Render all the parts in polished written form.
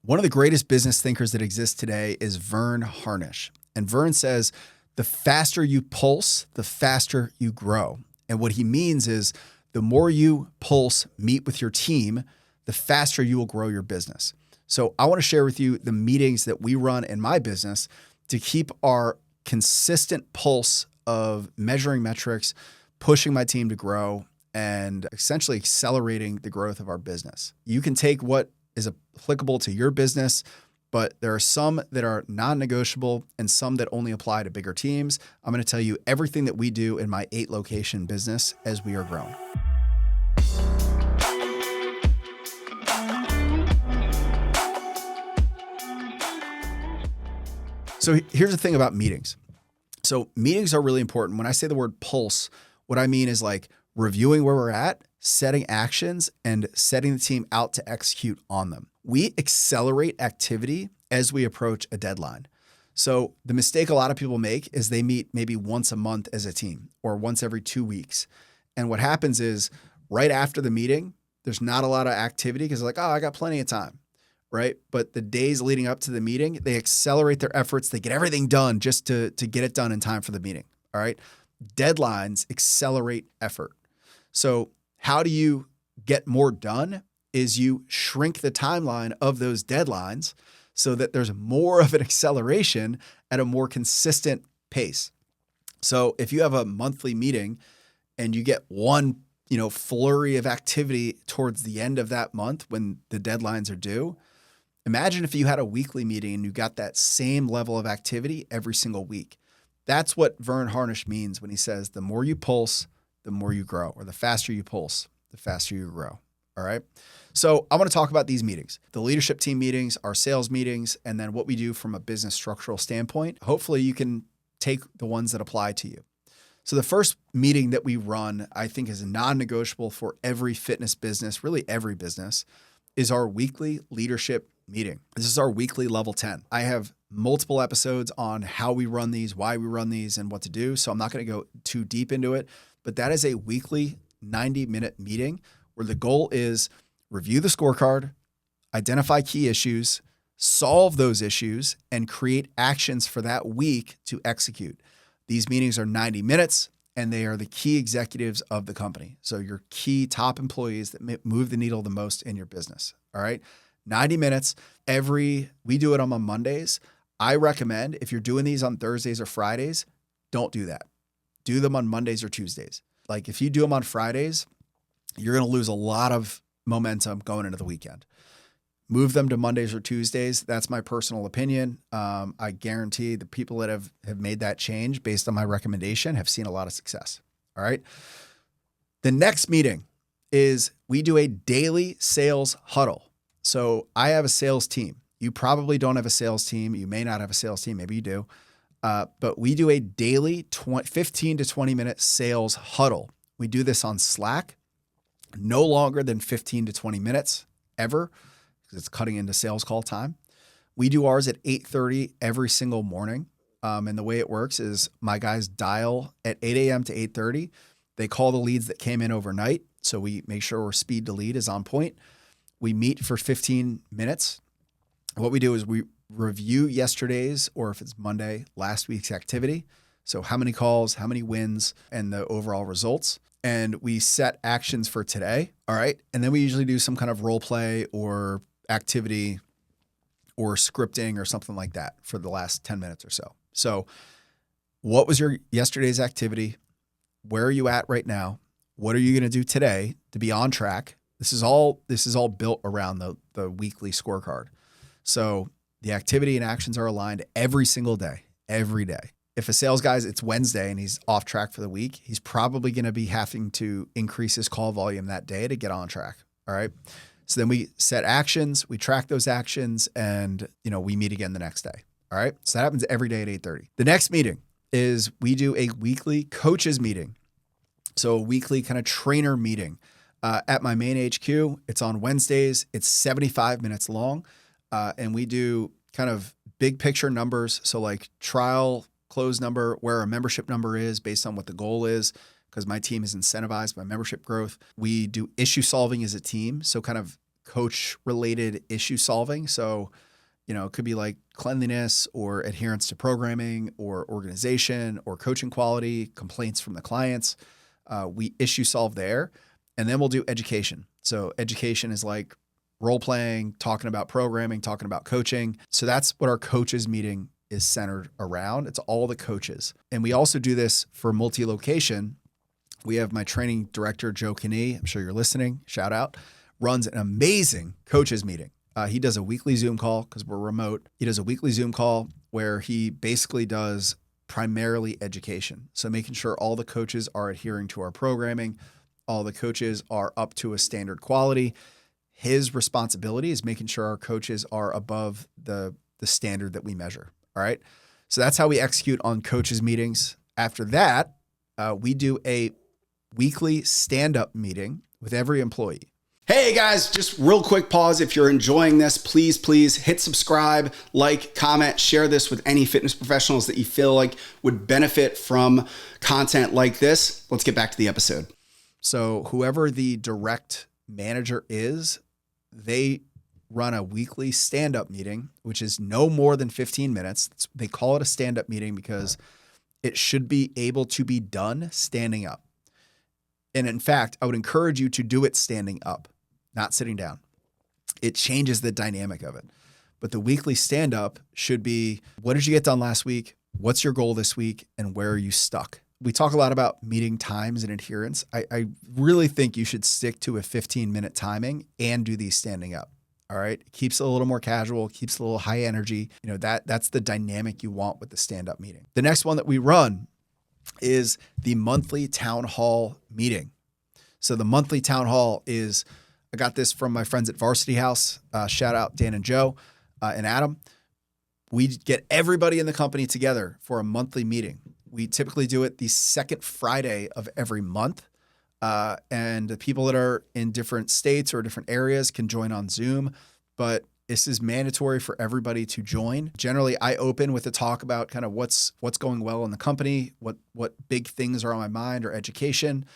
One of the greatest business thinkers that exists today is Vern Harnish. And Vern says, the faster you pulse, the faster you grow. And what he means is the more you pulse, meet with your team, the faster you will grow your business. So I want to share with you the meetings that we run in my business to keep our consistent pulse of measuring metrics, pushing my team to grow, and essentially accelerating the growth of our business. You can take what is applicable to your business, but there are some that are non-negotiable and some that only apply to bigger teams. I'm going to tell you everything that we do in my 8-location business as we are growing. So here's the thing about meetings. So meetings are really important. When I say the word pulse, what I mean is like reviewing where we're at, setting actions, and setting the team out to execute on them. We accelerate activity as we approach a deadline. So the mistake a lot of people make is they meet maybe once a month as a team or once every 2 weeks. And what happens is right after the meeting, there's not a lot of activity because they're like, oh, I got plenty of time, right? But the days leading up to the meeting, they accelerate their efforts. They get everything done just to get it done in time for the meeting, all right? Deadlines accelerate effort. So how do you get more done is you shrink the timeline of those deadlines so that there's more of an acceleration at a more consistent pace. So if you have a monthly meeting and you get one, flurry of activity towards the end of that month when the deadlines are due, imagine if you had a weekly meeting and you got that same level of activity every single week. That's what Vern Harnish means when he says, the more you pulse, the more you grow, or the faster you pulse, the faster you grow. All right. So I want to talk about these meetings, the leadership team meetings, our sales meetings, and then what we do from a business structural standpoint. Hopefully you can take the ones that apply to you. So the first meeting that we run, I think is non-negotiable for every fitness business, really every business, is our weekly leadership meeting. This is our weekly level 10. I have multiple episodes on how we run these, why we run these, and what to do. So I'm not going to go too deep into it, but that is a weekly 90-minute meeting where the goal is review the scorecard, identify key issues, solve those issues, and create actions for that week to execute. These meetings are 90 minutes, and they are the key executives of the company. So your key top employees that move the needle the most in your business. All right. 90 minutes we do it on Mondays. I recommend if you're doing these on Thursdays or Fridays, don't do that. Do them on Mondays or Tuesdays. Like if you do them on Fridays, you're going to lose a lot of momentum going into the weekend. Move them to Mondays or Tuesdays. That's my personal opinion. I guarantee the people that have made that change based on my recommendation have seen a lot of success. All right. The next meeting is we do a daily sales huddle. So I have a sales team. You probably don't have a sales team. You may not have a sales team. Maybe you do. But we do a daily 15 to 20 minute sales huddle. We do this on Slack, no longer than 15 to 20 minutes ever, because it's cutting into sales call time. We do ours at 8:30 every single morning. And the way it works is my guys dial at 8 a.m. to 8:30. They call the leads that came in overnight. So we make sure our speed to lead is on point. We meet for 15 minutes. What we do is we review yesterday's, or if it's Monday, last week's activity. So how many calls, how many wins, and the overall results. And we set actions for today. All right. And then we usually do some kind of role play or activity or scripting or something like that for the last 10 minutes or so. So what was your yesterday's activity? Where are you at right now? What are you going to do today to be on track? This is all built around the weekly scorecard. So the activity and actions are aligned every single day, every day. If a sales guy's, it's Wednesday and he's off track for the week, he's probably going to be having to increase his call volume that day to get on track. All right. So then we set actions, we track those actions, and we meet again the next day. All right. So that happens every day at 8:30. The next meeting is we do a weekly coaches meeting. So a weekly kind of trainer meeting at my main HQ. It's on Wednesdays. It's 75 minutes long. And we do kind of big picture numbers. So like trial close number, where our membership number is based on what the goal is, because my team is incentivized by membership growth. We do issue solving as a team. So kind of coach related issue solving. So, it could be like cleanliness or adherence to programming or organization or coaching quality, complaints from the clients. We issue solve there. And then we'll do education. So education is like role playing, talking about programming, talking about coaching. So that's what our coaches meeting is centered around. It's all the coaches. And we also do this for multi-location. We have my training director, Joe Kinney, I'm sure you're listening, shout out, runs an amazing coaches meeting. He does a weekly Zoom call because we're remote. He does a weekly Zoom call where he basically does primarily education. So making sure all the coaches are adhering to our programming, all the coaches are up to a standard quality. His responsibility is making sure our coaches are above the standard that we measure. All right. So that's how we execute on coaches meetings. After that, we do a weekly stand-up meeting with every employee. Hey guys, just real quick pause. If you're enjoying this, please hit subscribe, like, comment, share this with any fitness professionals that you feel like would benefit from content like this. Let's get back to the episode. So whoever the direct manager is, they run a weekly stand-up meeting, which is no more than 15 minutes. They call it a stand-up meeting because it should be able to be done standing up. And in fact, I would encourage you to do it standing up, not sitting down. It changes the dynamic of it. But the weekly stand-up should be, what did you get done last week? What's your goal this week? And where are you stuck? We talk a lot about meeting times and adherence. I really think you should stick to a 15-minute timing and do these standing up. All right. It keeps it a little more casual, keeps it a little high energy. That's the dynamic you want with the stand-up meeting. The next one that we run is the monthly town hall meeting. So the monthly town hall is, I got this from my friends at Varsity House. Shout out Dan and Joe and Adam. We get everybody in the company together for a monthly meeting. We typically do it the second Friday of every month. And the people that are in different states or different areas can join on Zoom, but this is mandatory for everybody to join. Generally, I open with a talk about kind of what's going well in the company, what big things are on my mind or education.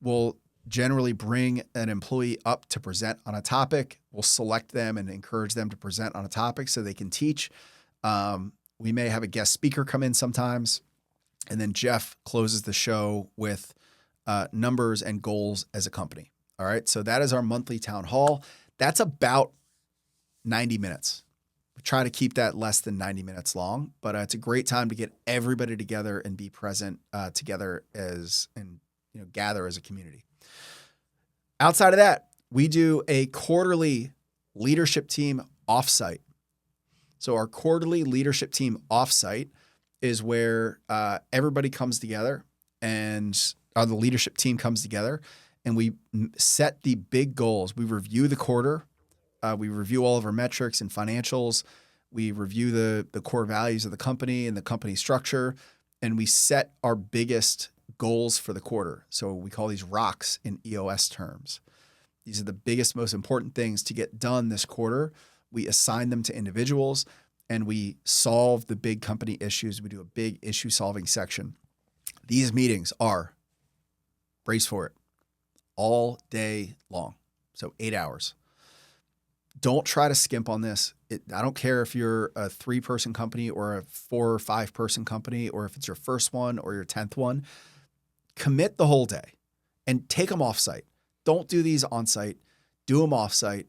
We'll generally bring an employee up to present on a topic. We'll select them and encourage them to present on a topic so they can teach. We may have a guest speaker come in sometimes. And then Jeff closes the show with numbers and goals as a company. All right. So that is our monthly town hall. That's about 90 minutes. We try to keep that less than 90 minutes long, but it's a great time to get everybody together and be present together gather as a community. Outside of that, we do a quarterly leadership team offsite. So our quarterly leadership team offsite is where everybody comes together and the leadership team comes together and we set the big goals. We review the quarter. We review all of our metrics and financials. We review the core values of the company and the company structure, and we set our biggest goals for the quarter. So we call these rocks in EOS terms. These are the biggest, most important things to get done this quarter. We assign them to individuals and we solve the big company issues. We do a big issue solving section. These meetings are, brace for it, all day long. So 8 hours. Don't try to skimp on this. I don't care if you're a 3-person company or a 4 or 5-person company, or if it's your first one or your 10th one. Commit the whole day and take them off site. Don't do these on site. Do them off site.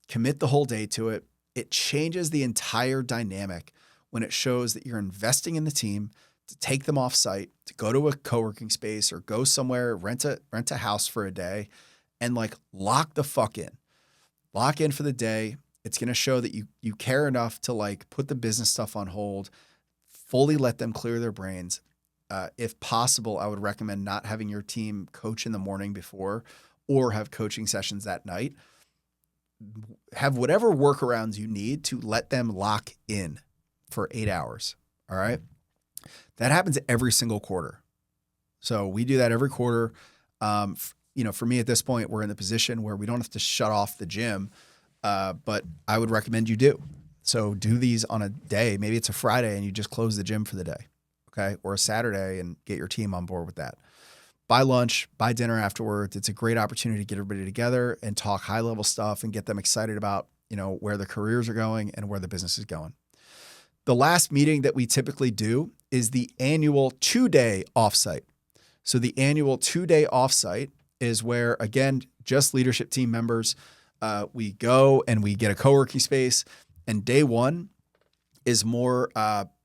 Commit the whole day to it. It changes the entire dynamic when it shows that you're investing in the team to take them off site, to go to a co-working space or go somewhere, rent a house for a day and lock the fuck in. Lock in for the day. It's going to show that you care enough to put the business stuff on hold, fully let them clear their brains. If possible, I would recommend not having your team coach in the morning before or have coaching sessions that night. Have whatever workarounds you need to let them lock in for 8 hours. All right. That happens every single quarter. So we do that every quarter. For me at this point, we're in the position where we don't have to shut off the gym, but I would recommend you do. So do these on a day. Maybe it's a Friday and you just close the gym for the day. Okay. Or a Saturday and get your team on board with that. buy lunch, buy dinner afterwards. It's a great opportunity to get everybody together and talk high level stuff and get them excited about, where their careers are going and where the business is going. The last meeting that we typically do is the annual 2-day offsite. So the annual 2-day offsite is where, again, just leadership team members, we go and we get a co-working space. And day one is more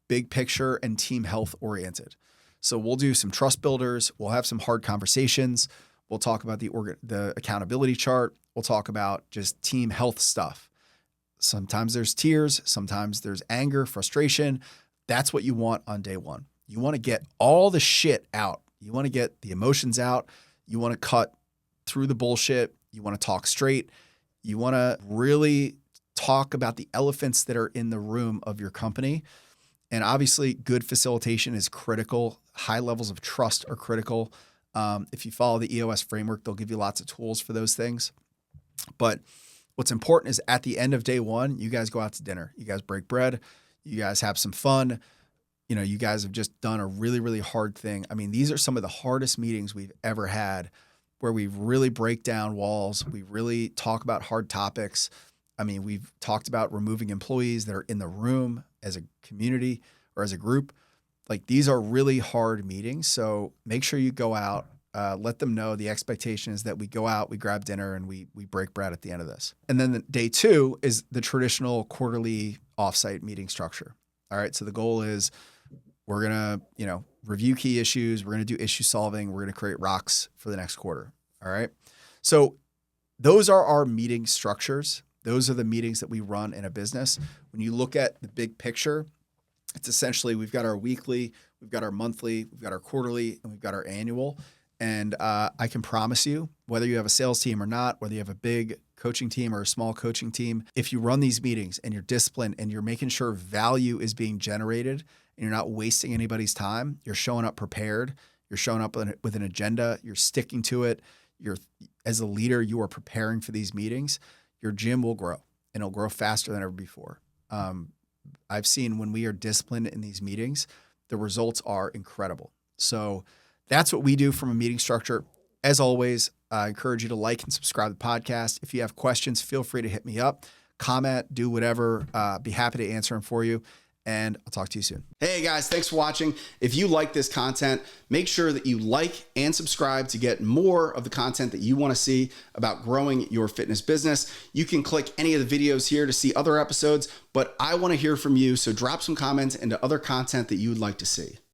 big picture and team health oriented. So we'll do some trust builders. We'll have some hard conversations. We'll talk about the accountability chart. We'll talk about just team health stuff. Sometimes there's tears. Sometimes there's anger, frustration. That's what you want on day one. You want to get all the shit out. You want to get the emotions out. You want to cut through the bullshit. You want to talk straight. You want to really talk about the elephants that are in the room of your company. And obviously, good facilitation is critical. High levels of trust are critical. If you follow the EOS framework, they'll give you lots of tools for those things. But what's important is at the end of day one, you guys go out to dinner. You guys break bread. You guys have some fun. You guys have just done a really, really hard thing. I mean, these are some of the hardest meetings we've ever had where we really break down walls. We really talk about hard topics. I mean, we've talked about removing employees that are in the room as a community or as a group. Like, these are really hard meetings. So make sure you go out, let them know the expectation is that we go out, we grab dinner, and we break bread at the end of this. And then day two is the traditional quarterly offsite meeting structure. All right. So the goal is we're going to, review key issues. We're going to do issue solving. We're going to create rocks for the next quarter. All right. So those are our meeting structures. Those are the meetings that we run in a business. When you look at the big picture, it's essentially we've got our weekly, we've got our monthly, we've got our quarterly, and we've got our annual. And I can promise you, whether you have a sales team or not, whether you have a big coaching team or a small coaching team, if you run these meetings and you're disciplined and you're making sure value is being generated and you're not wasting anybody's time, you're showing up prepared, you're showing up with an agenda, you're sticking to it, as a leader, you are preparing for these meetings, your gym will grow and it'll grow faster than ever before. I've seen when we are disciplined in these meetings, the results are incredible. So that's what we do from a meeting structure. As always, I encourage you to like and subscribe to the podcast. If you have questions, feel free to hit me up, comment, do whatever. Be happy to answer them for you. And I'll talk to you soon. Hey guys, thanks for watching. If you like this content, make sure that you like and subscribe to get more of the content that you want to see about growing your fitness business. You can click any of the videos here to see other episodes, but I want to hear from you. So drop some comments into other content that you would like to see.